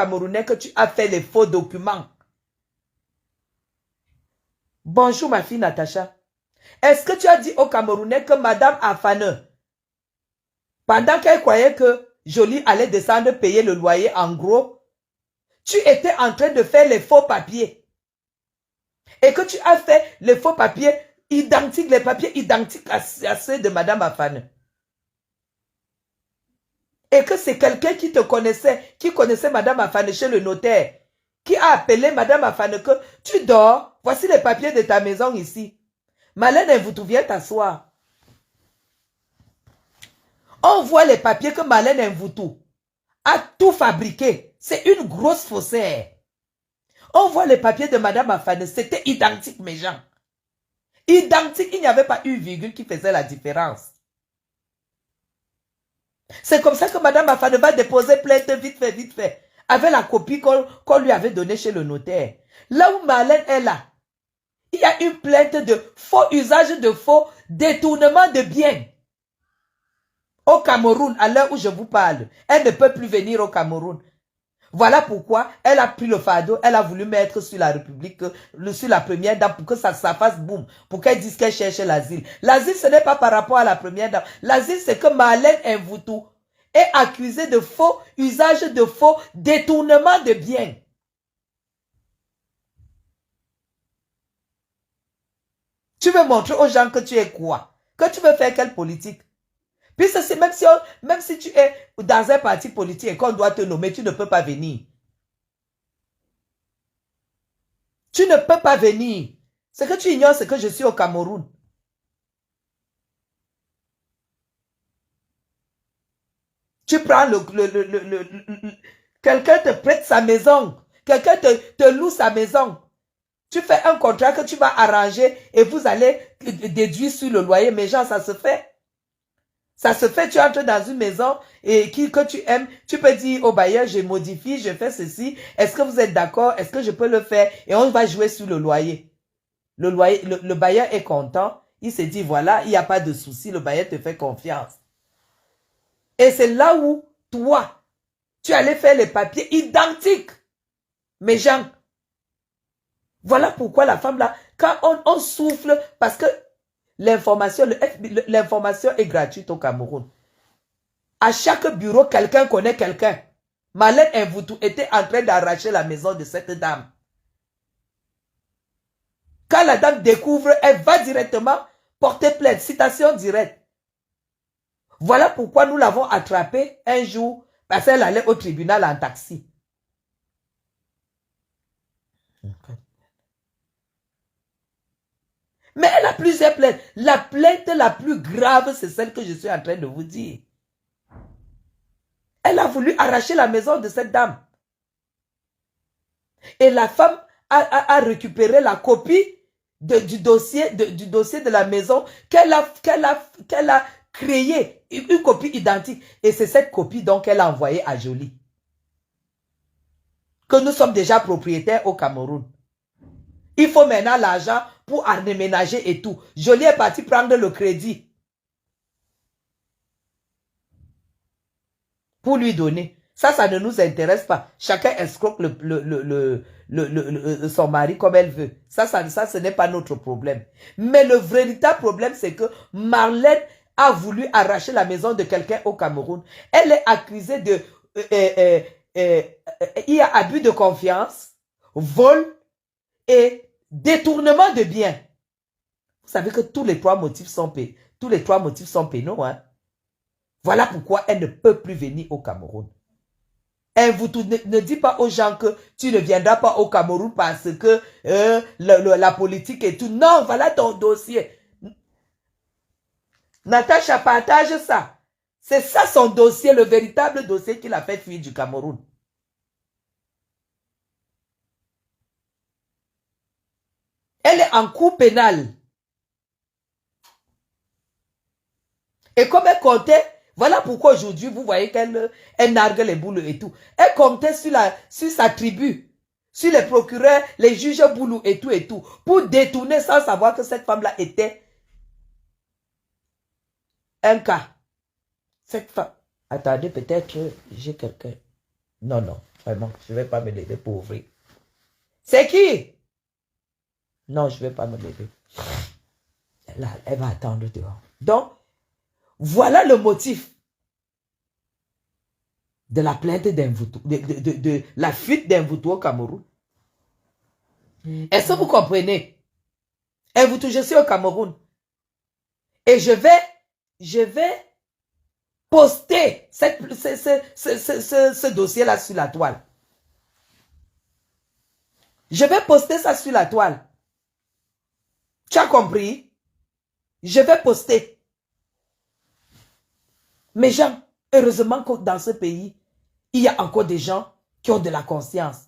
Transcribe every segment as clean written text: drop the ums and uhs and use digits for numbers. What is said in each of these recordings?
Camerounais que tu as fait les faux documents. Bonjour ma fille Natacha. Est-ce que tu as dit aux Camerounais que Madame Afane, pendant qu'elle croyait que Joly allait descendre payer le loyer en gros, tu étais en train de faire les faux papiers. Et que tu as fait les faux papiers identiques, les papiers identiques à ceux de Madame Afane. Et que c'est quelqu'un qui te connaissait, qui connaissait Madame Afane chez le notaire, qui a appelé Madame Afane que tu dors, voici les papiers de ta maison ici. Malène Mvoutou, viens t'asseoir. On voit les papiers que Malène Mvoutou a tout fabriqué. C'est une grosse faussaire. On voit les papiers de Madame Afane, c'était identique mes gens. Identique, il n'y avait pas une virgule qui faisait la différence. C'est comme ça que Madame Afane va déposer plainte vite fait, avec la copie qu'on lui avait donnée chez le notaire. Là où Marlène est là, il y a une plainte de faux usage de faux, détournement de biens. Au Cameroun, à l'heure où je vous parle, elle ne peut plus venir au Cameroun. Voilà pourquoi elle a pris le fardeau, elle a voulu mettre sur la République, sur la première dame, pour que ça fasse boum, pour qu'elle dise qu'elle cherche l'asile. L'asile, ce n'est pas par rapport à la première dame. L'asile, c'est que Marlène Mvoutou est accusée de faux usage de faux, détournement de biens. Tu veux montrer aux gens que tu es quoi? Que tu veux faire quelle politique? Puisque même si tu es dans un parti politique et qu'on doit te nommer, tu ne peux pas venir. Tu ne peux pas venir. Ce que tu ignores, c'est que je suis au Cameroun. Tu prends quelqu'un te prête sa maison. Quelqu'un te loue sa maison. Tu fais un contrat que tu vas arranger et vous allez déduire sur le loyer. Mais gens, ça se fait. Ça se fait, tu entres dans une maison et que tu aimes, tu peux dire au bailleur, je modifie, je fais ceci. Est-ce que vous êtes d'accord? Est-ce que je peux le faire? Et on va jouer sur le loyer. Le bailleur est content. Il se dit, voilà, il n'y a pas de souci. Le bailleur te fait confiance. Et c'est là où, toi, tu allais faire les papiers identiques. Mes gens. Voilà pourquoi la femme là, quand on souffle, parce que l'information est gratuite au Cameroun. À chaque bureau, quelqu'un connaît quelqu'un. Malène Mvoutou était en train d'arracher la maison de cette dame. Quand la dame découvre, elle va directement porter plainte, citation directe. Voilà pourquoi nous l'avons attrapée un jour, parce qu'elle allait au tribunal en taxi. Mais elle a plusieurs plaintes. La plainte la plus grave, c'est celle que je suis en train de vous dire. Elle a voulu arracher la maison de cette dame. Et la femme a récupéré la copie du dossier de la maison qu'elle a créé, une copie identique. Et c'est cette copie donc qu'elle a envoyée à Joly. Que nous sommes déjà propriétaires au Cameroun. Il faut maintenant l'argent pour aménager et tout. Joly est parti prendre le crédit. Pour lui donner. Ça ne nous intéresse pas. Chacun escroque son mari comme elle veut. Ça, ce n'est pas notre problème. Mais le véritable problème, c'est que Marlène a voulu arracher la maison de quelqu'un au Cameroun. Elle est accusée de... il y a abus de confiance, vol et détournement de biens. Vous savez que tous les trois motifs sont pénaux, hein? Voilà pourquoi elle ne peut plus venir au Cameroun. Mvoutou ne dit pas aux gens que tu ne viendras pas au Cameroun parce que la politique et tout. Non, voilà ton dossier. Natacha partage ça. C'est ça son dossier, le véritable dossier qui l'a fait fuir du Cameroun. Elle est en cours pénal. Et comme elle comptait, voilà pourquoi aujourd'hui, vous voyez qu'elle nargue les boules et tout. Elle comptait sur sa tribu, sur les procureurs, les juges boulous et tout, pour détourner sans savoir que cette femme-là était un cas. Cette femme, attendez, peut-être j'ai quelqu'un. Non, non. Vraiment, je ne vais pas me lever pour ouvrir. C'est qui? Non, je ne vais pas me lever. Là, elle va attendre dehors. Donc, voilà le motif de la plainte d'Envuto, de la fuite d'Envuto au Cameroun. Est-ce que vous comprenez? Envuto, je suis au Cameroun. Et je vais poster ce dossier-là sur la toile. Je vais poster ça sur la toile. Tu as compris? Je vais poster. Mes gens, heureusement que dans ce pays, il y a encore des gens qui ont de la conscience.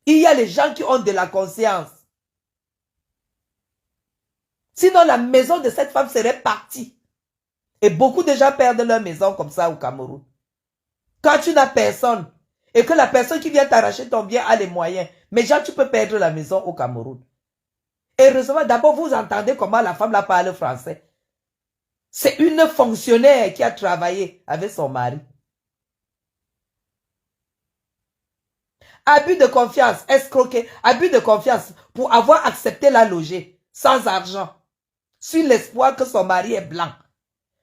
Il y a les gens qui ont de la conscience. Sinon, la maison de cette femme serait partie. Et beaucoup de gens perdent leur maison comme ça au Cameroun. Quand tu n'as personne, et que la personne qui vient t'arracher ton bien a les moyens, mais genre, tu peux perdre la maison au Cameroun. Heureusement, d'abord, vous entendez comment la femme là parle français. C'est une fonctionnaire qui a travaillé avec son mari. Abus de confiance, escroquer, abus de confiance pour avoir accepté la loger sans argent, sur l'espoir que son mari est blanc.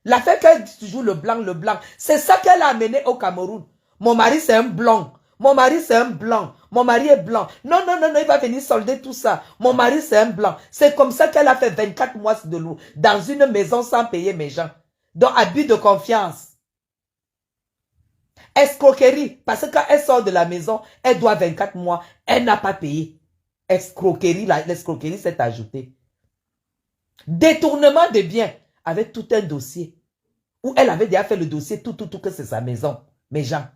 L'affaire qu'elle dit toujours le blanc, c'est ça qu'elle a amené au Cameroun. Mon mari c'est un blanc, mon mari c'est un blanc, mon mari est blanc. Non, non, non, non, il va venir solder tout ça. Mon mari c'est un blanc. C'est comme ça qu'elle a fait 24 mois de loup dans une maison sans payer mes gens. Donc abus de confiance. Escroquerie, parce que quand elle sort de la maison, elle doit 24 mois, elle n'a pas payé. Escroquerie, l'escroquerie s'est ajoutée. Détournement de biens, avec tout un dossier, où elle avait déjà fait le dossier, tout que c'est sa maison, mes gens.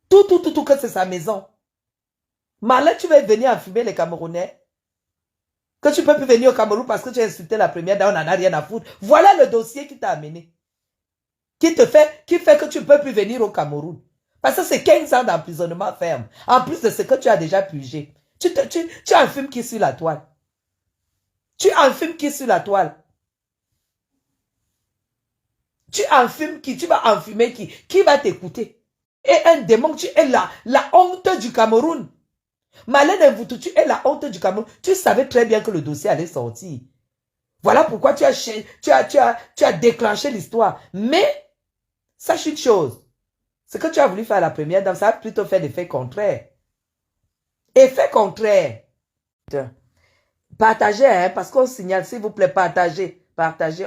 Tout que c'est sa maison. Marlène, tu veux venir enfumer les Camerounais? Que tu ne peux plus venir au Cameroun parce que tu as insulté la première dame, on n'en a rien à foutre. Voilà le dossier qui t'a amené. Qui fait que tu ne peux plus venir au Cameroun. Parce que c'est 15 ans d'emprisonnement ferme. En plus de ce que tu as déjà purgé. Tu enfumes qui sur la toile? Tu enfumes qui sur la toile? Tu enfumes qui? Tu vas enfumer qui? Qui va t'écouter? Et un démon, tu es la honte du Cameroun. Marlène Mvutu, tu es la honte du Cameroun. Tu savais très bien que le dossier allait sortir. Voilà pourquoi tu as déclenché l'histoire. Mais, sache une chose. Ce que tu as voulu faire à la première dame, ça a plutôt fait l'effet contraire. Effet contraire. Partagez, hein, parce qu'on signale, s'il vous plaît, partagez,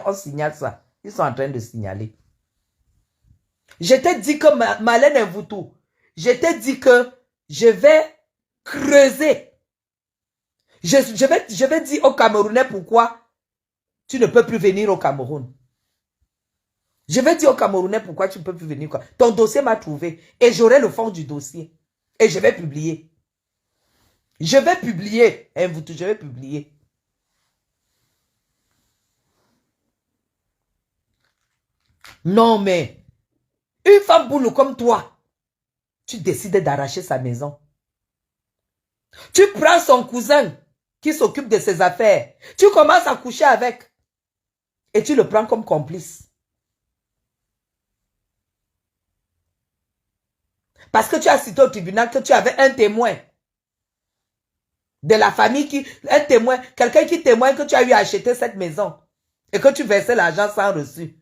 on signale ça. Ils sont en train de signaler. Je t'ai dit que Marlène Mvutu, je t'ai dit que je vais creuser. Je vais dire aux Camerounais pourquoi tu ne peux plus venir au Cameroun. Je vais dire aux Camerounais pourquoi tu ne peux plus venir. Ton dossier m'a trouvé et j'aurai le fond du dossier. Et je vais publier. Je vais publier. Mvutu, je vais publier. Non, mais une femme boulot comme toi, tu décides d'arracher sa maison. Tu prends son cousin qui s'occupe de ses affaires. Tu commences à coucher avec. Et tu le prends comme complice. Parce que tu as cité au tribunal que tu avais un témoin. De la famille un témoin, quelqu'un qui témoigne que tu as eu à acheter cette maison. Et que tu versais l'argent sans reçu.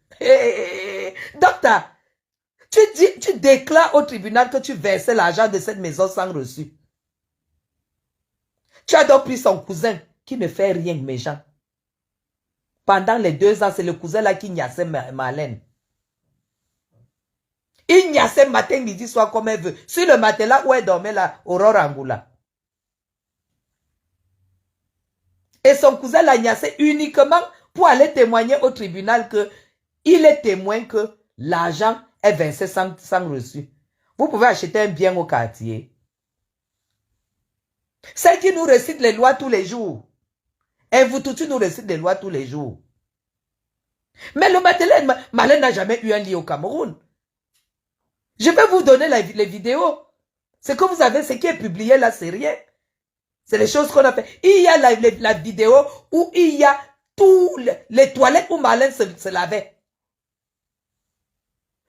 Docteur, tu déclares au tribunal que tu versais l'argent de cette maison sans reçu. Tu as donc pris son cousin qui ne fait rien, mes gens. Pendant les 2 ans, c'est le cousin là qui niassait Marlène. Il niassait matin, midi, soir comme elle veut. Sur le matelas où elle dormait là, Aurore Angoula. Et son cousin l'a niassé uniquement pour aller témoigner au tribunal que il est témoin que l'argent est versé sans reçu. Vous pouvez acheter un bien au quartier. Celle qui nous récite les lois tous les jours. Et vous, tu nous récites les lois tous les jours. Mais le matelas, Marlène n'a jamais eu un lit au Cameroun. Je vais vous donner les vidéos. Ce que vous avez, ce qui est publié là, c'est rien. C'est les choses qu'on a fait. Il y a la vidéo où il y a tous les toilettes où Marlène se lavait.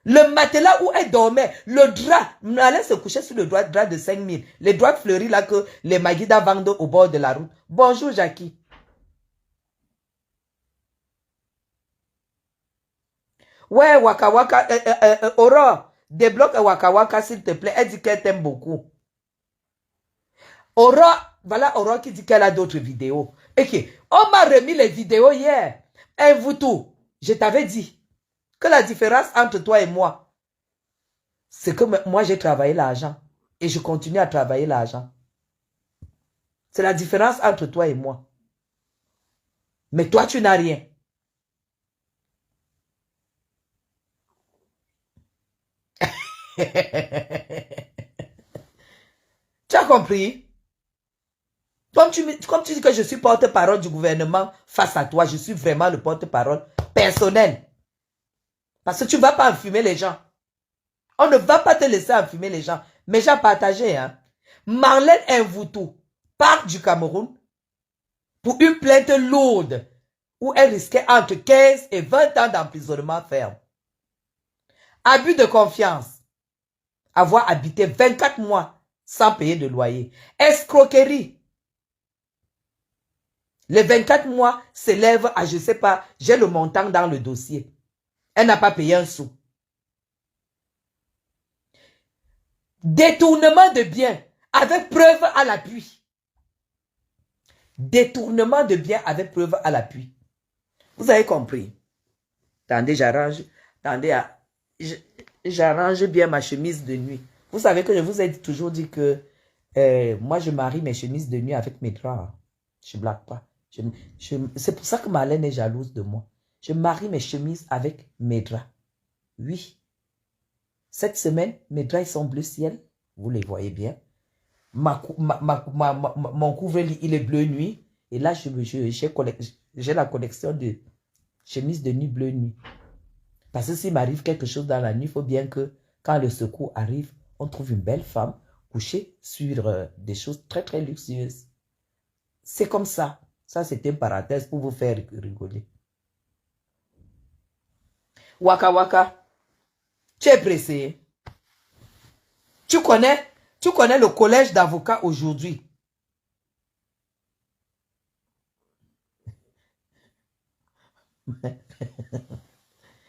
Le matelas où elle dormait, le drap, on allait se coucher sur le drap de 5 000. Les draps fleuris là que les Maguida vendent au bord de la route. Bonjour Jackie. Ouais, Waka Waka, Aurore, débloque Waka Waka s'il te plaît. Elle dit qu'elle t'aime beaucoup. Aurore, voilà Aurore qui dit qu'elle a d'autres vidéos. Ok, on m'a remis les vidéos hier. Et vous tout, je t'avais dit que la différence entre toi et moi, c'est que moi j'ai travaillé l'argent. Et je continue à travailler l'argent. C'est la différence entre toi et moi. Mais toi, tu n'as rien. Tu as compris? Comme tu dis que je suis porte-parole du gouvernement face à toi, je suis vraiment le porte-parole personnel. Parce que tu ne vas pas enfumer les gens. On ne va pas te laisser enfumer les gens. Mais j'ai partagé, hein. Marlène Mvoutou part du Cameroun pour une plainte lourde où elle risquait entre 15 et 20 ans d'emprisonnement ferme. Abus de confiance. Avoir habité 24 mois sans payer de loyer. Escroquerie. Les 24 mois s'élèvent à, je ne sais pas, j'ai le montant dans le dossier. Elle n'a pas payé un sou. Détournement de biens avec preuve à l'appui. Détournement de biens avec preuve à l'appui. Vous avez compris? Attendez, j'arrange. Attendez, j'arrange bien ma chemise de nuit. Vous savez que je vous ai toujours dit que moi, je marie mes chemises de nuit avec mes draps. Je ne blague pas. C'est pour ça que Marlène est jalouse de moi. Je marie mes chemises avec mes draps. Oui. Cette semaine, mes draps ils sont bleu ciel. Vous les voyez bien. Mon couvre-lit, il est bleu nuit. Et là, j'ai la collection de chemises de nuit bleu nuit. Parce que s'il m'arrive quelque chose dans la nuit, il faut bien que quand le secours arrive, on trouve une belle femme couchée sur des choses très très luxueuses. C'est comme ça. Ça, c'était une parenthèse pour vous faire rigoler. Waka Waka, tu es pressé. Tu connais le collège d'avocats aujourd'hui.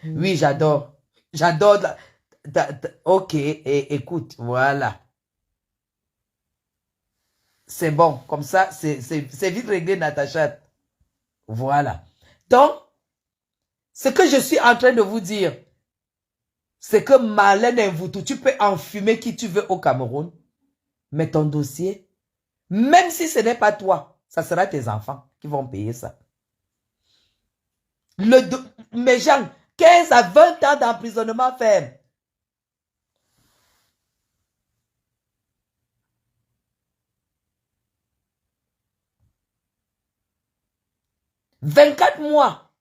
Oui, j'adore. J'adore. Ok, écoute, voilà. C'est bon, comme ça, c'est vite réglé, Natacha. Voilà. Donc, ce que je suis en train de vous dire, c'est que Marlène Mvoutou, tu peux enfumer qui tu veux au Cameroun, mais ton dossier, même si ce n'est pas toi, ça sera tes enfants qui vont payer ça. Mes gens, 15 à 20 ans d'emprisonnement ferme. « 24 mois.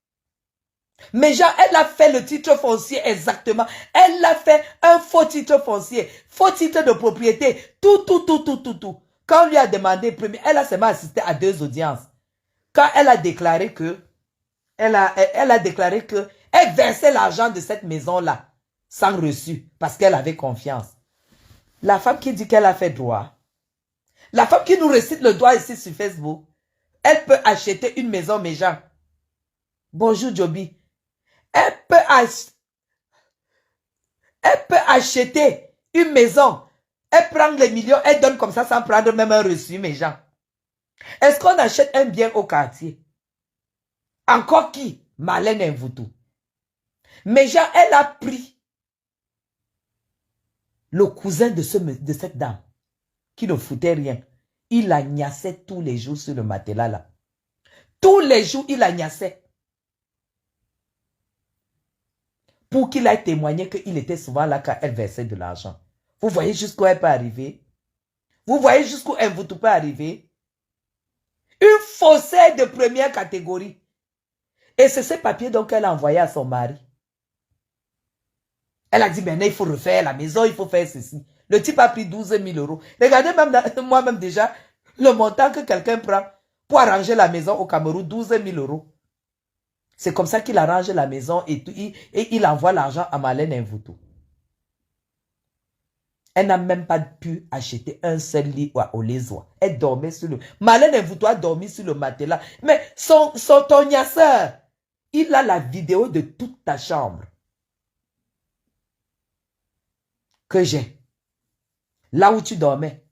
Mais genre, elle a fait le titre foncier exactement. Elle a fait un faux titre foncier, faux titre de propriété, tout. Quand on lui a demandé, elle a seulement assisté à 2 audiences. Quand elle a déclaré que, elle versait l'argent de cette maison-là, sans reçu, parce qu'elle avait confiance. La femme qui dit qu'elle a fait droit, la femme qui nous récite le droit ici sur Facebook, elle peut acheter une maison, mes gens. Bonjour, Joby. Elle peut acheter une maison. Elle prend les millions, elle donne comme ça sans prendre même un reçu, mes gens. Est-ce qu'on achète un bien au quartier? Encore qui? Marlène Mvoutou. Mes gens, elle a pris le cousin de cette dame qui ne foutait rien. Il la gnassait tous les jours sur le matelas là. Tous les jours, il la gnassait. Pour qu'il aille témoigner qu'il était souvent là quand elle versait de l'argent. Vous voyez jusqu'où elle peut arriver? Vous voyez jusqu'où Mvoutou peut arriver? Une faussaire de première catégorie. Et c'est ce papier donc qu'elle a envoyé à son mari. Elle a dit, maintenant il faut refaire la maison, il faut faire ceci. Le type a pris 12 000 euros. Regardez même moi-même déjà le montant que quelqu'un prend pour arranger la maison au Cameroun, 12 000 euros. C'est comme ça qu'il arrange la maison et il envoie l'argent à Marlène Mvuto. Elle n'a même pas pu acheter un seul lit au Lesoa. Elle dormait sur le... Marlène Mvuto a dormi sur le matelas. Mais ton gnasseur, il a la vidéo de toute ta chambre. Que j'ai. Là où tu dormais.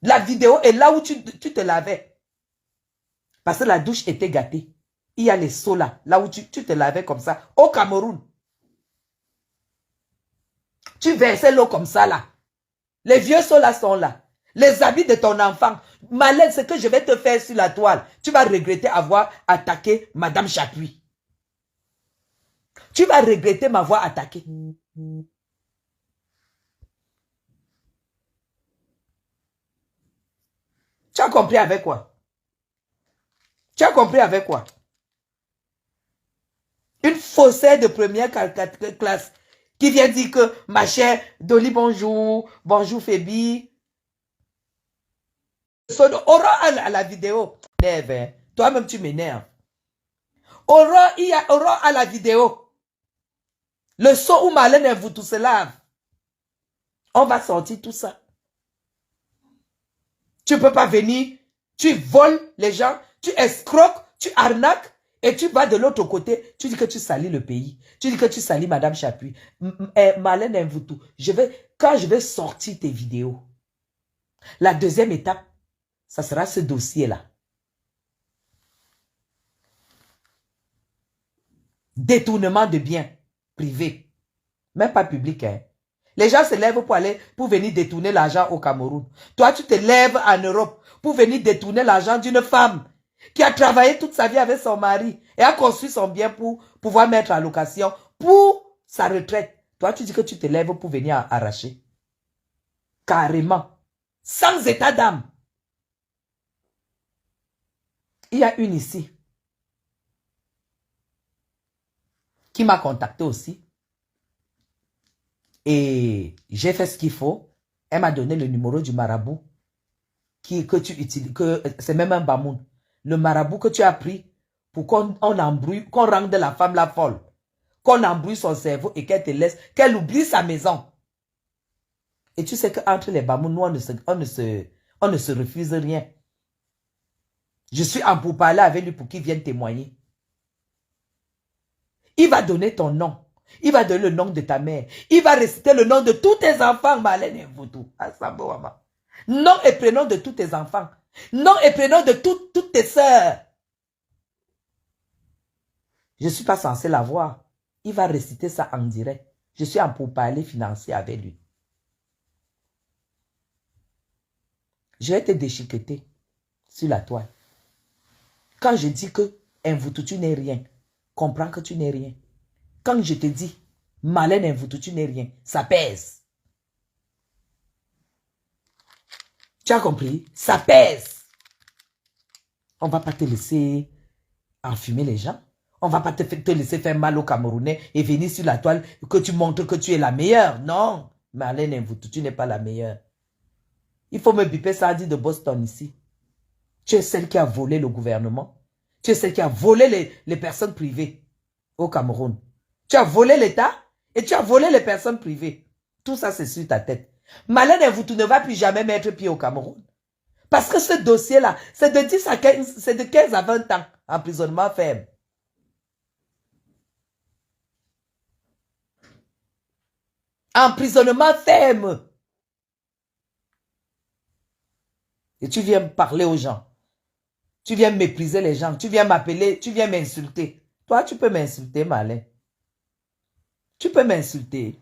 La vidéo est là où tu te lavais. Parce que la douche était gâtée. Il y a les seaux là où tu te lavais comme ça, au Cameroun. Tu versais l'eau comme ça là. Les vieux seaux là sont là. Les habits de ton enfant. Malin, ce que je vais te faire sur la toile, tu vas regretter avoir attaqué Madame Chapuis. Tu vas regretter m'avoir attaqué. Tu as compris avec quoi? Tu as compris avec quoi? Une faussaire de première classe qui vient dire que ma chère Dolly, bonjour, bonjour Fébi. Aura à la vidéo. Toi-même tu m'énerves. Aura à la vidéo. Le son où Marlène Mvuto se lave. On va sortir tout ça. Tu ne peux pas venir, tu voles les gens, tu escroques, tu arnaques. Et tu vas de l'autre côté, tu dis que tu salis le pays. Tu dis que tu salis Madame Chapuis. Marlène Mvuto, quand je vais sortir tes vidéos, la deuxième étape, ça sera ce dossier-là. Détournement de biens privés. Même pas public. Hein. Les gens se lèvent pour venir détourner l'argent au Cameroun. Toi, tu te lèves en Europe pour venir détourner l'argent d'une femme qui a travaillé toute sa vie avec son mari et a construit son bien pour pouvoir mettre en location pour sa retraite. Toi, tu dis que tu te lèves pour venir arracher. Carrément. Sans état d'âme. Il y a une ici qui m'a contacté aussi. Et j'ai fait ce qu'il faut. Elle m'a donné le numéro du marabout que tu utilises. C'est même un bamoun. Le marabout que tu as pris pour qu'on embrouille, qu'on rende la femme la folle. Qu'on embrouille son cerveau et qu'elle te laisse, qu'elle oublie sa maison. Et tu sais qu'entre les bamouns, nous, on ne se refuse rien. Je suis en pourparlers avec lui pour qu'il vienne témoigner. Il va donner ton nom. Il va donner le nom de ta mère. Il va réciter le nom de tous tes enfants, Marlène Mvuto. Nom et prénom de tous tes enfants. Nom et prénom de toutes tes sœurs. Je ne suis pas censé l'avoir. Il va réciter ça en direct. Je suis en pourparlers financier avec lui. Je vais te déchiqueter sur la toile. Quand je dis que Mvuto, tu n'es rien, comprends que tu n'es rien. Quand je te dis Marlène Mvuto, tu n'es rien, ça pèse. Tu as compris? Ça pèse. On ne va pas te laisser enfumer les gens. On ne va pas te laisser faire mal aux Camerounais et venir sur la toile que tu montres que tu es la meilleure. Non, Marlène Mvuto, tu n'es pas la meilleure. Il faut me biper ça dit de Boston ici. Tu es celle qui a volé le gouvernement. Tu es celle qui a volé les personnes privées au Cameroun. Tu as volé l'État et tu as volé les personnes privées. Tout ça, c'est sur ta tête. Marlène Mvuto ne va plus jamais mettre pied au Cameroun. Parce que ce dossier-là, c'est de 10 à 15, c'est de 15 à 20 ans. Emprisonnement ferme. Emprisonnement ferme. Et tu viens parler aux gens. Tu viens mépriser les gens. Tu viens m'appeler, tu viens m'insulter. Toi, tu peux m'insulter, Marlène. Tu peux m'insulter.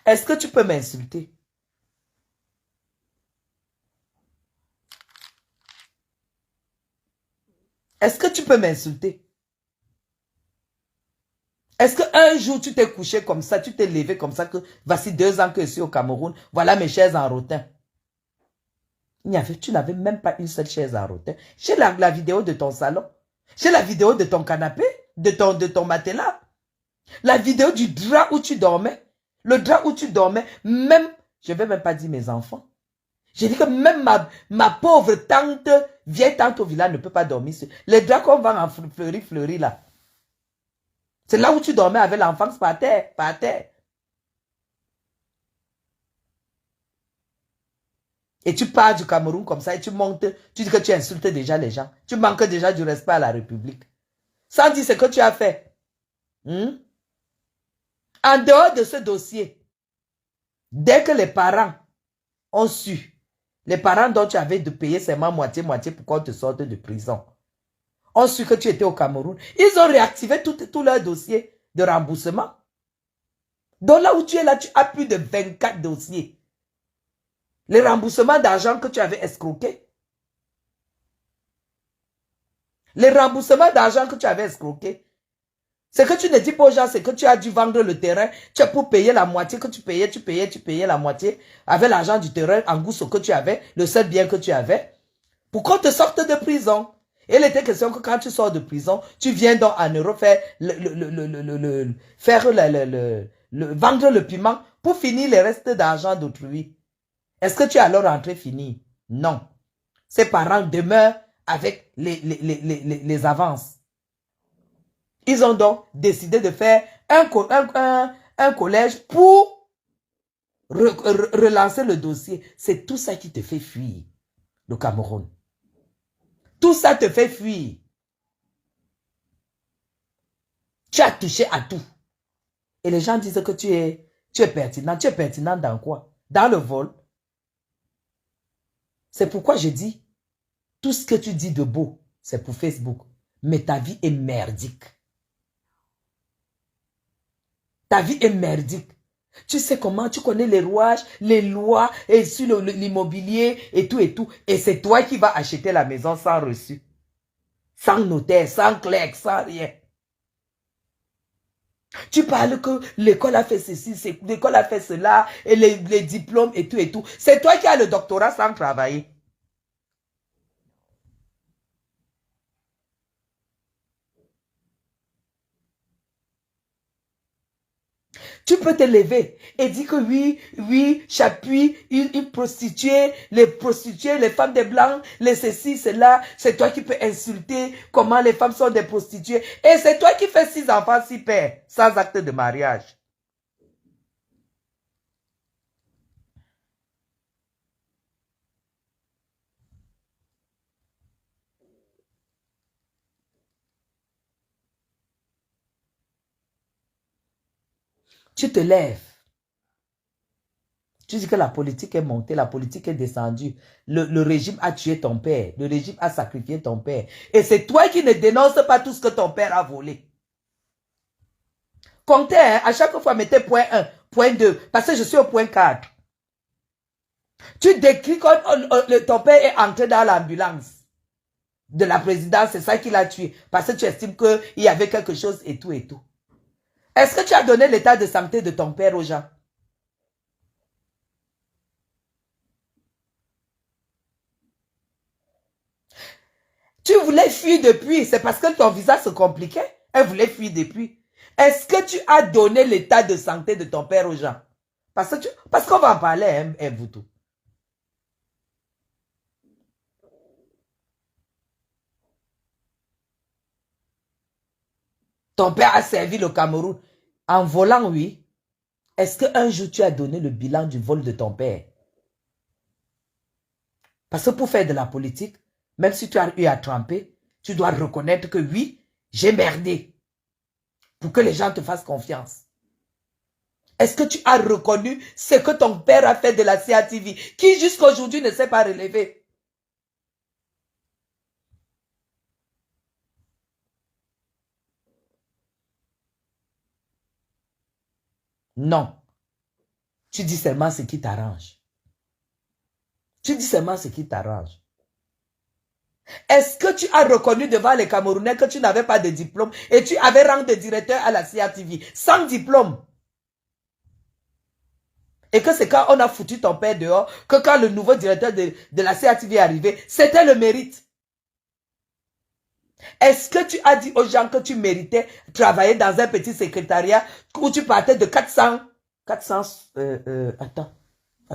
Est-ce que tu peux m'insulter? Est-ce que tu peux m'insulter? Est-ce qu'un jour tu t'es couché comme ça, tu t'es levé comme ça, que voici 2 ans que je suis au Cameroun, voilà mes chaises en rotin. Tu n'avais même pas une seule chaise en rotin. J'ai la vidéo de ton salon. J'ai la vidéo de ton canapé, de ton matelas. La vidéo du drap où tu dormais. Le drap où tu dormais, même, je ne vais même pas dire mes enfants. J'ai dit que même ma pauvre tante vieille tante au village ne peut pas dormir sur... Les draps qu'on vend en fleuri là. C'est là où tu dormais avec l'enfant, par terre, par terre. Et tu pars du Cameroun comme ça et tu montes, tu dis que tu insultes déjà les gens. Tu manques déjà du respect à la République. Sans dire ce que tu as fait. En dehors de ce dossier, dès que les parents ont su, les parents dont tu avais de payer seulement moitié-moitié pour qu'on te sorte de prison, ont su que tu étais au Cameroun, ils ont réactivé tout leur dossier de remboursement. Donc là où tu es là, tu as plus de 24 dossiers. Les remboursements d'argent que tu avais escroqué. Les remboursements d'argent que tu avais escroqué. Ce que tu ne dis pas aux gens, c'est que tu as dû vendre le terrain. Tu as pour payer la moitié que tu payais la moitié avec l'argent du terrain en gousse que tu avais, le seul bien que tu avais, pour qu'on te sorte de prison. Et il était question que quand tu sors de prison, tu viens donc en Europe faire vendre le piment pour finir les restes d'argent d'autrui. Est-ce que tu es alors rentré fini? Non. Ses parents demeurent avec les avances. Ils ont donc décidé de faire un collège pour relancer le dossier. C'est tout ça qui te fait fuir, le Cameroun. Tout ça te fait fuir. Tu as touché à tout. Et les gens disent que tu es pertinent. Tu es pertinent dans quoi? Dans le vol. C'est pourquoi je dis, tout ce que tu dis de beau, c'est pour Facebook. Mais ta vie est merdique. Ta vie est merdique. Tu sais comment, tu connais les rouages, les lois, et sur l'immobilier, et tout, et tout. Et c'est toi qui vas acheter la maison sans reçu. Sans notaire, sans clerc, sans rien. Tu parles que l'école a fait ceci, l'école a fait cela, et les diplômes, et tout, et tout. C'est toi qui as le doctorat sans travailler. Tu peux te lever et dire que oui, j'appuie une prostituée, les femmes des blancs, les ceci, cela. C'est toi qui peux insulter comment les femmes sont des prostituées. Et c'est toi qui fais 6 enfants, 6 pères, sans acte de mariage. Tu te lèves. Tu dis que la politique est montée, la politique est descendue. Le régime a tué ton père. Le régime a sacrifié ton père. Et c'est toi qui ne dénonces pas tout ce que ton père a volé. Comptez, hein, à chaque fois, mettez point 1, point 2, parce que je suis au point 4. Tu décris quand ton père est entré dans l'ambulance de la présidence, c'est ça qui l'a tué. Parce que tu estimes qu'il y avait quelque chose et tout et tout. Est-ce que tu as donné l'état de santé de ton père aux gens? Tu voulais fuir depuis, c'est parce que ton visa se compliquait. Elle voulait fuir depuis. Est-ce que tu as donné l'état de santé de ton père aux gens? Parce qu'on va en parler, hein, vous tout. Ton père a servi le Cameroun. En volant, oui. Est-ce qu'un jour tu as donné le bilan du vol de ton père? Parce que pour faire de la politique, même si tu as eu à tremper, tu dois reconnaître que oui, j'ai merdé. Pour que les gens te fassent confiance. Est-ce que tu as reconnu ce que ton père a fait de la CATV, qui jusqu'à aujourd'hui ne s'est pas relevé? Non. Tu dis seulement ce qui t'arrange. Tu dis seulement ce qui t'arrange. Est-ce que tu as reconnu devant les Camerounais que tu n'avais pas de diplôme et tu avais rang de directeur à la CATV sans diplôme? Et que c'est quand on a foutu ton père dehors, que quand le nouveau directeur de la CATV est arrivé, c'était le mérite. Est-ce que tu as dit aux gens que tu méritais travailler dans un petit secrétariat où tu partais de 400,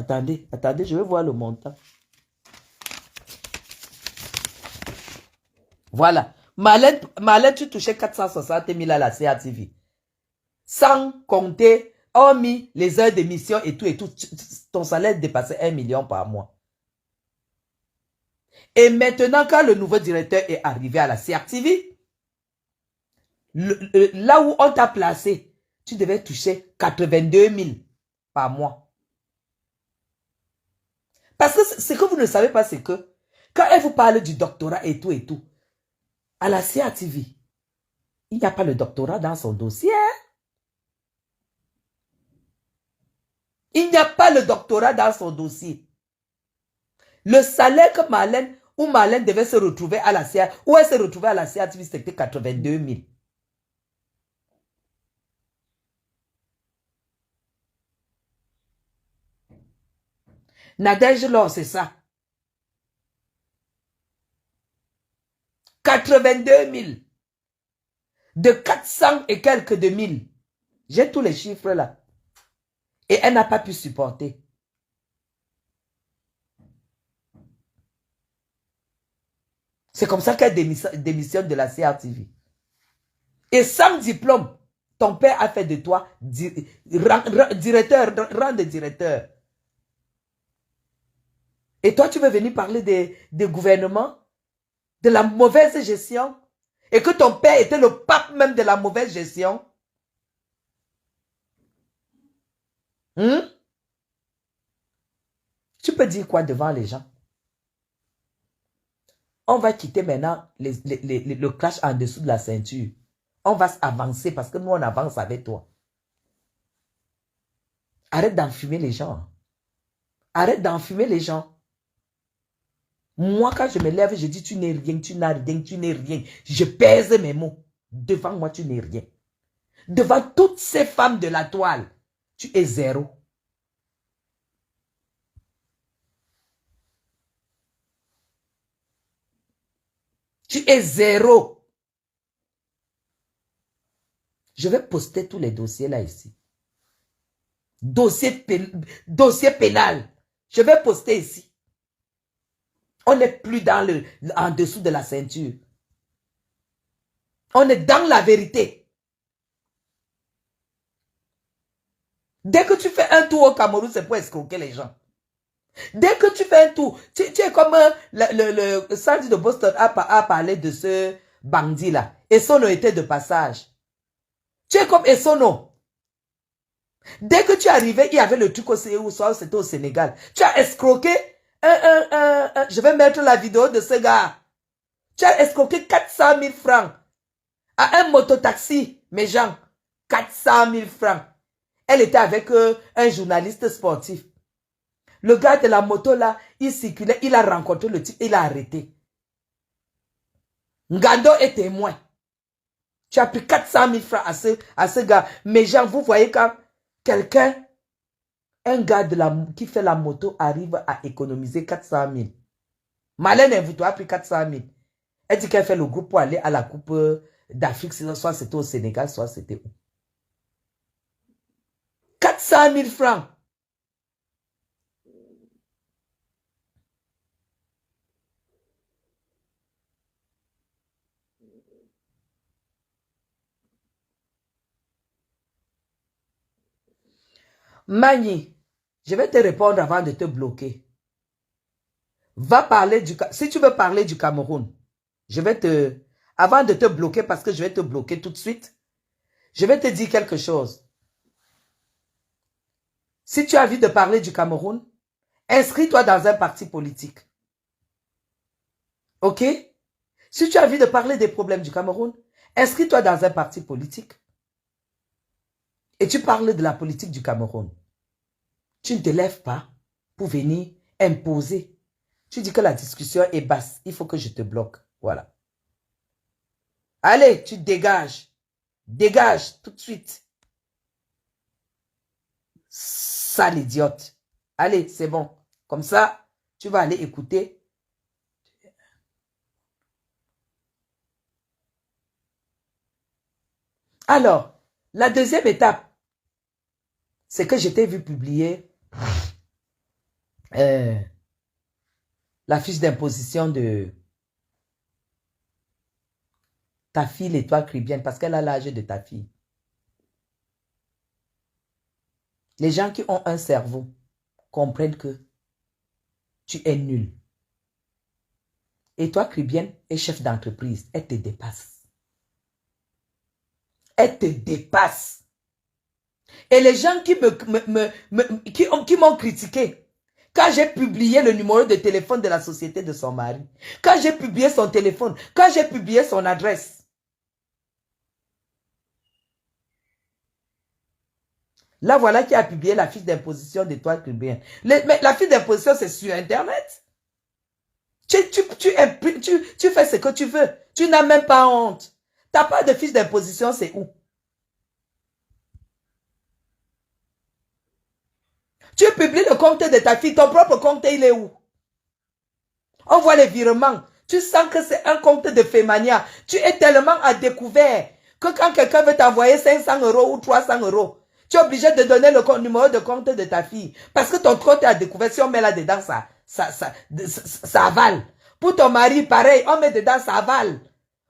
attendez, je vais voir le montant. Voilà. Malin, tu touchais 460 000 à la CATV. Sans compter, hormis les heures d'émission et tout, ton salaire dépassait 1 million par mois. Et maintenant, quand le nouveau directeur est arrivé à la CRTV, là où on t'a placé, tu devais toucher 82 000 par mois. Parce que ce que vous ne savez pas, c'est que quand elle vous parle du doctorat et tout, à la CRTV, il n'y a pas le doctorat dans son dossier. Il n'y a pas le doctorat dans son dossier. Le salaire que Marlène devait se retrouver à la CA, où elle s'est retrouvée à la CATV, c'était 82 000. Nadège Laure, c'est ça. 82 000. De 400 et quelques de 1000. J'ai tous les chiffres là. Et elle n'a pas pu supporter. C'est comme ça qu'elle démissionne de la CRTV. Et sans diplôme, ton père a fait de toi directeur, rang de directeur. Et toi, tu veux venir parler des gouvernements, de la mauvaise gestion, et que ton père était le pape même de la mauvaise gestion. Tu peux dire quoi devant les gens? On va quitter maintenant le clash en dessous de la ceinture. On va avancer parce que nous, on avance avec toi. Arrête d'enfumer les gens. Arrête d'enfumer les gens. Moi, quand je me lève, je dis tu n'es rien, tu n'as rien, tu n'es rien. Je pèse mes mots. Devant moi, tu n'es rien. Devant toutes ces femmes de la toile, tu es zéro. Tu es zéro. Je vais poster tous les dossiers là ici. Dossier pénal. Je vais poster ici. On n'est plus en dessous de la ceinture. On est dans la vérité. Dès que tu fais un tour au Cameroun, c'est pour escroquer les gens. Dès que tu fais un tour, tu es comme le Sandy de Boston a parlé de ce bandit là. Essono était de passage. Tu es comme Essono. Dès que tu es arrivé, il y avait le truc c'était au Sénégal. Tu as escroqué je vais mettre la vidéo de ce gars. Tu as escroqué 400 000 francs à un mototaxi, mes gens. 400 000 francs. Elle était avec un journaliste sportif. Le gars de la moto là, il circulait, il a rencontré le type, il a arrêté. Ngando est témoin. Tu as pris 400 000 francs à ce gars. Mes gens, vous voyez quand quelqu'un, un gars qui fait la moto arrive à économiser 400 000. Malène Invito a pris 400 000. Elle dit qu'elle fait le groupe pour aller à la Coupe d'Afrique, soit c'était au Sénégal, soit c'était où. 400 000 francs. Magni, je vais te répondre avant de te bloquer. Va parler si tu veux parler du Cameroun, avant de te bloquer, parce que je vais te bloquer tout de suite, je vais te dire quelque chose. Si tu as envie de parler du Cameroun, inscris-toi dans un parti politique. Ok? Si tu as envie de parler des problèmes du Cameroun, inscris-toi dans un parti politique. Et tu parles de la politique du Cameroun. Tu ne te lèves pas pour venir imposer. Tu dis que la discussion est basse. Il faut que je te bloque. Voilà. Allez, tu dégages. Dégage tout de suite. Sale idiote. Allez, c'est bon. Comme ça, tu vas aller écouter. Alors, la deuxième étape, c'est que je t'ai vu publier la fiche d'imposition de ta fille et toi crie bien parce qu'elle a l'âge de ta fille. Les gens qui ont un cerveau comprennent que tu es nul. Et toi, Cribienne, est chef d'entreprise. Elle te dépasse. Elle te dépasse. Et les gens qui m'ont critiqué, quand j'ai publié le numéro de téléphone de la société de son mari, quand j'ai publié son téléphone, quand j'ai publié son adresse, là, voilà qui a publié la fiche d'imposition de toi, Cribienne. Mais la fiche d'imposition, c'est sur Internet. Tu fais ce que tu veux. Tu n'as même pas honte. Tu n'as pas de fiche d'imposition, c'est où? Tu publies le compte de ta fille, ton propre compte, il est où? On voit les virements. Tu sens que c'est un compte de Fémania. Tu es tellement à découvert que quand quelqu'un veut t'envoyer 500 € ou 300 €, tu es obligé de donner le numéro de compte de ta fille. Parce que ton compte est à découvert. Si on met là-dedans, ça avale. Pour ton mari, pareil, on met dedans, ça avale.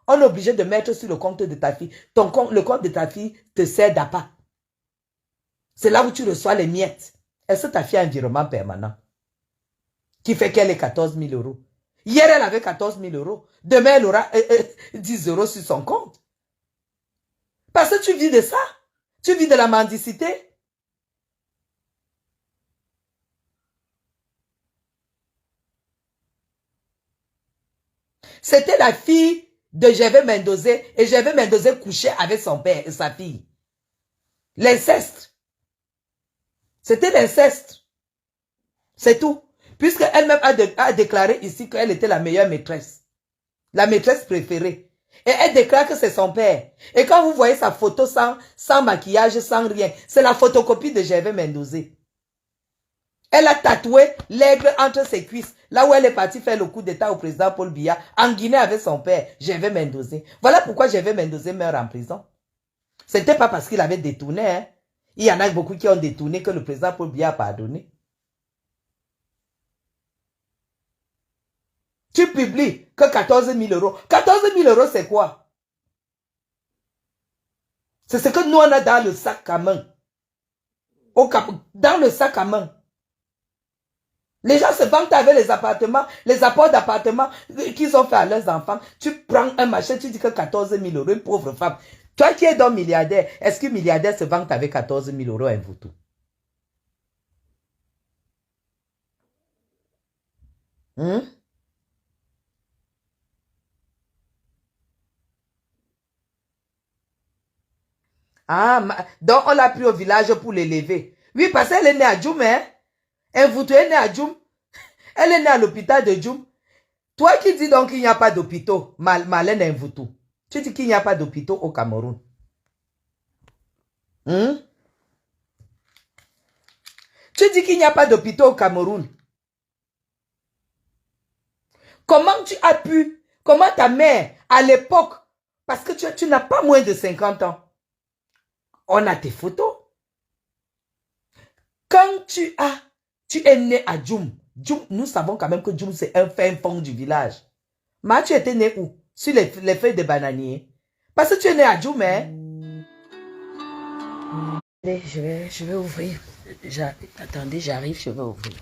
On est obligé de mettre sur le compte de ta fille. Le compte de ta fille te sert d'appât. C'est là où tu reçois les miettes. Est-ce que ta fille a un virement permanent qui fait qu'elle est 14 000 €? Hier, elle avait 14 000 €. Demain, elle aura 10 € sur son compte. Parce que tu vis de ça. Tu vis de la mendicité. C'était la fille de Gervais Mendozé. Et Gervais Mendozé couchait avec son père et sa fille. L'inceste. C'était l'inceste. C'est tout. Puisqu'elle-même a déclaré ici qu'elle était la meilleure maîtresse. La maîtresse préférée. Et elle déclare que c'est son père. Et quand vous voyez sa photo sans maquillage, sans rien, c'est la photocopie de Gervais Mendozé. Elle a tatoué l'aigle entre ses cuisses, là où elle est partie faire le coup d'état au président Paul Biya, en Guinée avec son père, Gervais Mendozé. Voilà pourquoi Gervais Mendozé meurt en prison. C'était pas parce qu'il avait détourné. Hein. Il y en a beaucoup qui ont détourné que le président Paul Biya a pardonné. Tu publies que 14 000 €. 14 000 € c'est quoi? C'est ce que nous on a dans le sac à main. Dans le sac à main. Les gens se vantent avec les appartements, les apports d'appartements qu'ils ont fait à leurs enfants. Tu prends un machin, tu dis que 14 000 €, une pauvre femme. Toi qui es donc milliardaire, est-ce qu'un milliardaire se vante avec 14 000 € un voutou? Ah, donc on l'a pris au village pour l'élever. Oui, parce qu'elle est née à Djoum, hein? Un voutou est né à Djoum. Elle est née à l'hôpital de Djoum. Toi qui dis donc qu'il n'y a pas d'hôpitaux, Malène Mvoutou, tu dis qu'il n'y a pas d'hôpitaux au Cameroun. Tu dis qu'il n'y a pas d'hôpitaux au Cameroun. Comment tu as pu, comment ta mère, à l'époque, parce que tu n'as pas moins de 50 ans, on a tes photos. Quand tu es né à Djoum, nous savons quand même que Djoum c'est un fin fond du village. Mais tu étais né où? Sur les feuilles de bananier. Parce que tu es né à Djoum, hein? Allez, je vais ouvrir. Attendez, j'arrive, je vais ouvrir.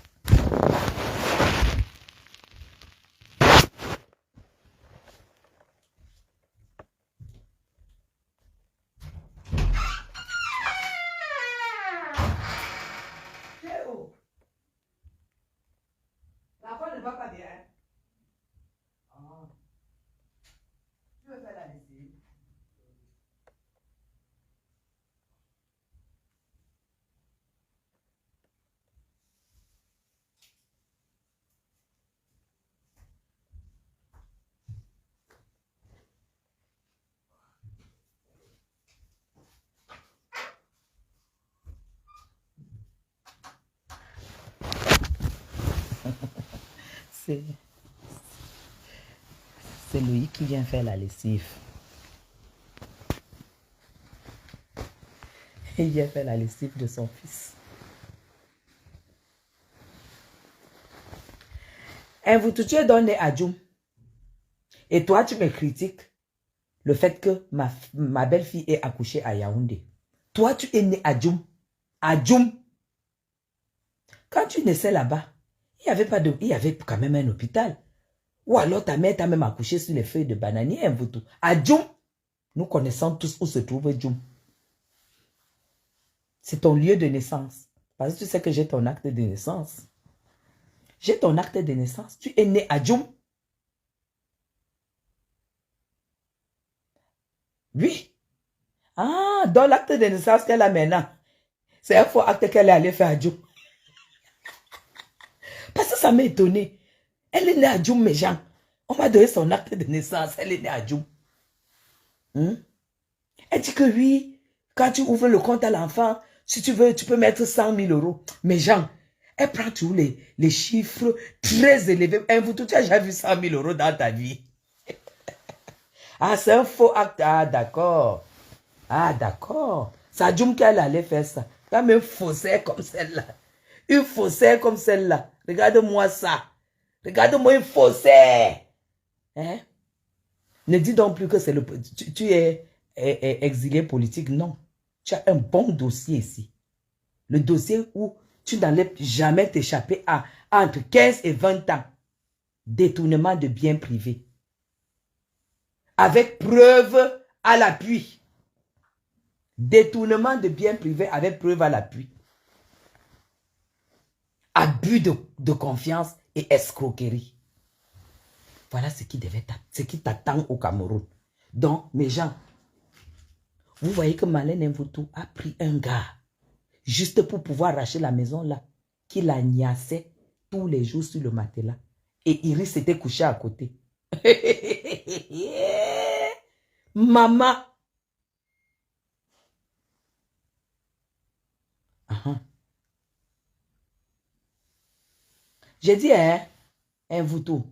L'enfant ne va pas bien. Tu veux faire la lessive? C'est Loïc qui vient faire la lessive. Il vient faire la lessive de son fils. Un vous tu es donné à Djoum. Et toi, tu me critiques. le fait que ma belle-fille est accouchée à Yaoundé. Toi, tu es né à Djoum. À Djoum. Quand tu naissais là-bas, il y avait quand même un hôpital. Ou alors ta mère t'a même accouché sur les feuilles de bananier, un Mvutu. À Djoum, nous connaissons tous où se trouve Djoum. C'est ton lieu de naissance. Parce que tu sais que j'ai ton acte de naissance. J'ai ton acte de naissance. Tu es né à Djoum. Oui. Ah, dans l'acte de naissance qu'elle a maintenant, c'est un faux acte qu'elle est allée faire à Djoum. Parce que ça m'a étonné. Elle est née à Djoum, mes gens. On m'a donné son acte de naissance. Elle est née à Djoum. Elle dit que oui, quand tu ouvres le compte à l'enfant, si tu veux, tu peux mettre 100 000 euros. Mais Jean, elle prend tous les chiffres très élevés. Tu as déjà vu 100 000 euros dans ta vie? Ah, c'est un faux acte. Ah, d'accord. Ah, d'accord. C'est à Djoum qu'elle allait faire ça. Comme un faussaire comme celle-là. Une faussaire comme celle-là. Regarde-moi ça. Regarde-moi une faussaire. Hein? Ne dis donc plus que c'est le... Tu es exilé politique. Non. Tu as un bon dossier ici. Le dossier où tu n'allais jamais t'échapper à entre 15 et 20 ans. Détournement de biens privés. Avec preuve à l'appui. Détournement de biens privés avec preuve à l'appui. Abus de confiance et escroquerie. Voilà ce qui t'attend au Cameroun. Donc, mes gens, vous voyez que Malène Mvutu a pris un gars juste pour pouvoir racheter la maison là, qui la niassait tous les jours sur le matelas. Et Iris s'était couché à côté. Maman. J'ai dit, Mvutu.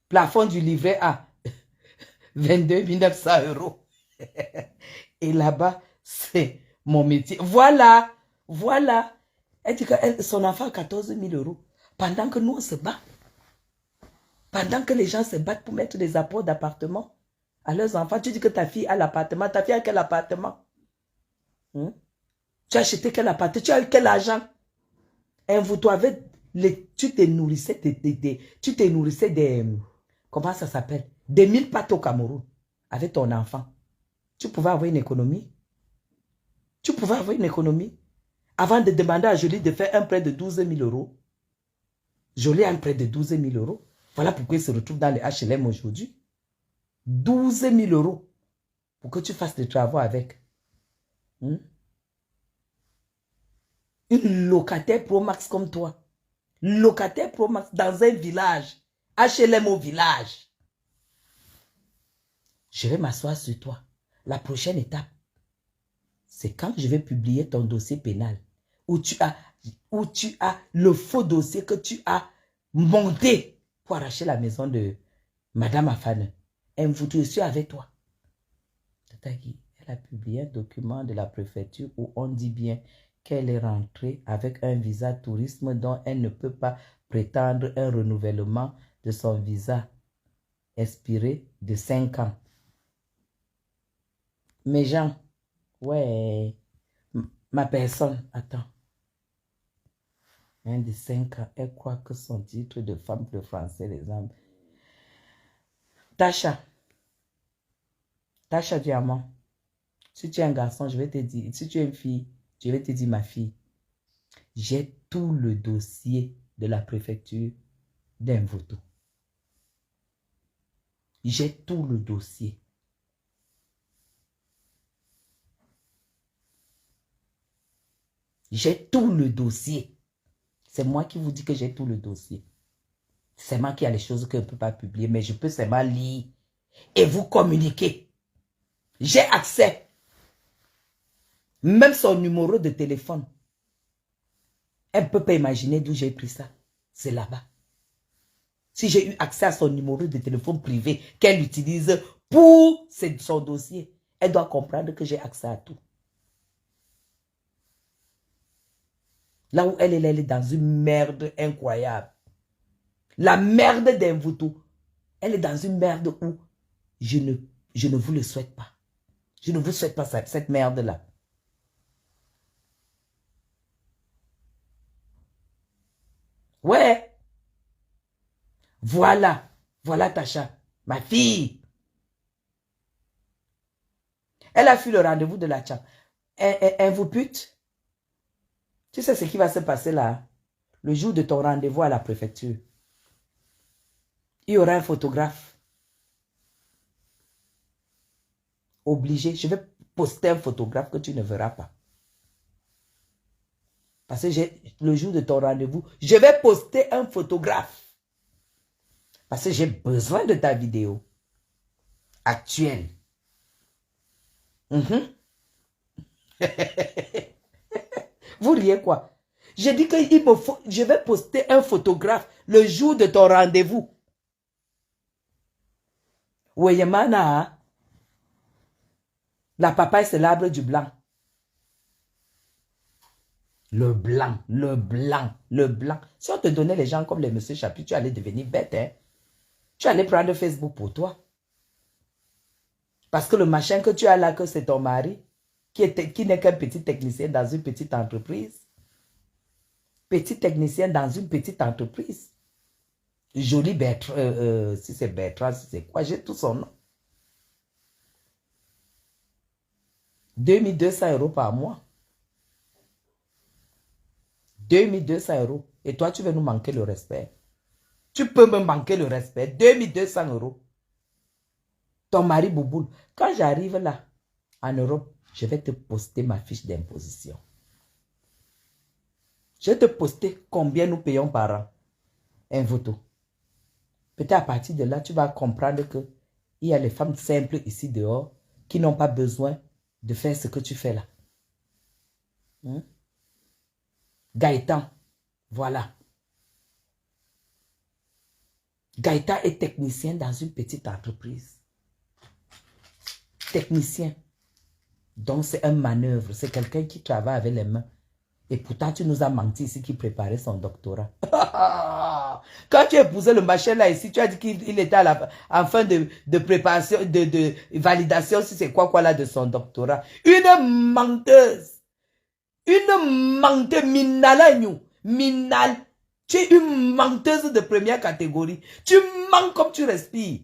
Plafond du livret A. 22 900 euros. Et là-bas, c'est mon métier. Voilà. Voilà. Elle dit que son enfant a 14 000 euros. Pendant que nous, on se bat. Pendant que les gens se battent pour mettre des apports d'appartement à leurs enfants. Tu dis que ta fille a l'appartement. Ta fille a quel appartement? Tu as acheté quel appartement? Tu as eu quel argent? Tu te nourrissais des... Comment ça s'appelle? Des 1000 pâtes au Cameroun avec ton enfant. Tu pouvais avoir une économie. Tu pouvais avoir une économie. Avant de demander à Jolie de faire un prêt de 12 000 euros. Jolie a un prêt de 12 000 euros. Voilà pourquoi il se retrouve dans les HLM aujourd'hui. 12 000 euros pour que tu fasses des travaux avec. Une locataire Pro Max comme toi. Locataire Pro Max dans un village. HLM au village. Je vais m'asseoir sur toi. La prochaine étape, c'est quand je vais publier ton dossier pénal où tu as le faux dossier que tu as monté pour arracher la maison de Madame Afane. Je suis avec toi. Elle a publié un document de la préfecture où on dit bien qu'elle est rentrée avec un visa tourisme dont elle ne peut pas prétendre un renouvellement de son visa expiré de 5 ans. Mes gens, ouais, ma personne, attends. Un de 5 ans, elle croit que son titre de femme de français, les hommes. Tasha Diamant, si tu es un garçon, je vais te dire, si tu es une fille, je vais te dire ma fille. J'ai tout le dossier de la préfecture d'Mvutu. J'ai tout le dossier. J'ai tout le dossier. C'est moi qui vous dis que j'ai tout le dossier. C'est moi qui a les choses que je ne peux pas publier, mais je peux seulement lire et vous communiquer. J'ai accès. Même son numéro de téléphone. Elle ne peut pas imaginer d'où j'ai pris ça. C'est là-bas. Si j'ai eu accès à son numéro de téléphone privé qu'elle utilise pour son dossier, elle doit comprendre que j'ai accès à tout. Là où elle est dans une merde incroyable. La merde d'Mvutu. Elle est dans une merde où je ne vous le souhaite pas. Je ne vous souhaite pas cette merde-là. Ouais. Voilà. Voilà Tacha. Ma fille. Elle a fui le rendez-vous de la chambre. Elle vous pute. Tu sais ce qui va se passer là? Le jour de ton rendez-vous à la préfecture. Il y aura un photographe. Obligé. Je vais poster un photographe que tu ne verras pas. Parce que le jour de ton rendez-vous, je vais poster un photographe. Parce que j'ai besoin de ta vidéo actuelle. Vous riez quoi? J'ai dit que je vais poster un photographe le jour de ton rendez-vous. Weyemana, la papaye c'est l'arbre du blanc. Le blanc, le blanc, le blanc. Si on te donnait les gens comme les monsieur Chapuis, tu allais devenir bête, hein? Tu allais prendre Facebook pour toi. Parce que le machin que tu as là, que c'est ton mari, qui n'est qu'un petit technicien dans une petite entreprise. Petit technicien dans une petite entreprise. Joli Bertrand, si c'est Bertrand, si c'est quoi, j'ai tout son nom. 2200 € par mois. 2200 €. Et toi, tu veux nous manquer le respect. Tu peux me manquer le respect. 2200 €. Ton mari bouboule. Quand j'arrive là, en Europe, je vais te poster ma fiche d'imposition. Je vais te poster combien nous payons par an. Un voto. Peut-être à partir de là, tu vas comprendre que il y a les femmes simples ici dehors qui n'ont pas besoin de faire ce que tu fais là. Gaëtan, voilà. Gaëtan est technicien dans une petite entreprise. Technicien. Donc c'est un manœuvre. C'est quelqu'un qui travaille avec les mains. Et pourtant, tu nous as menti ici qui préparait son doctorat. Quand tu épousais le machin là ici, tu as dit qu'il était en fin de préparation, de validation, si c'est quoi là de son doctorat. Une menteuse. Une menteuse, minal. Tu es une menteuse de première catégorie. Tu mens comme tu respires.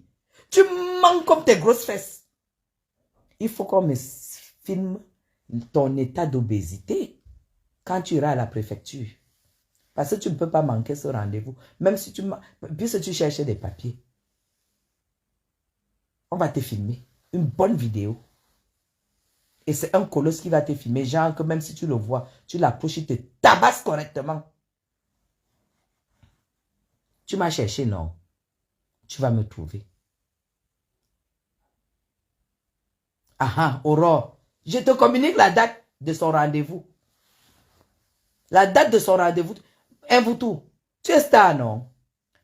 Tu mens comme tes grosses fesses. Il faut qu'on me filme ton état d'obésité quand tu iras à la préfecture. Parce que tu ne peux pas manquer ce rendez-vous. Même si puisque tu cherchais des papiers. On va te filmer. Une bonne vidéo. Et c'est un colosse qui va te filmer. Genre que même si tu le vois, tu l'approches, il te tabasse correctement. Tu m'as cherché, non? Tu vas me trouver. Ah, Aurore. Je te communique la date de son rendez-vous. La date de son rendez-vous. Invoutou. Tu es star, non?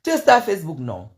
Tu es star Facebook, non?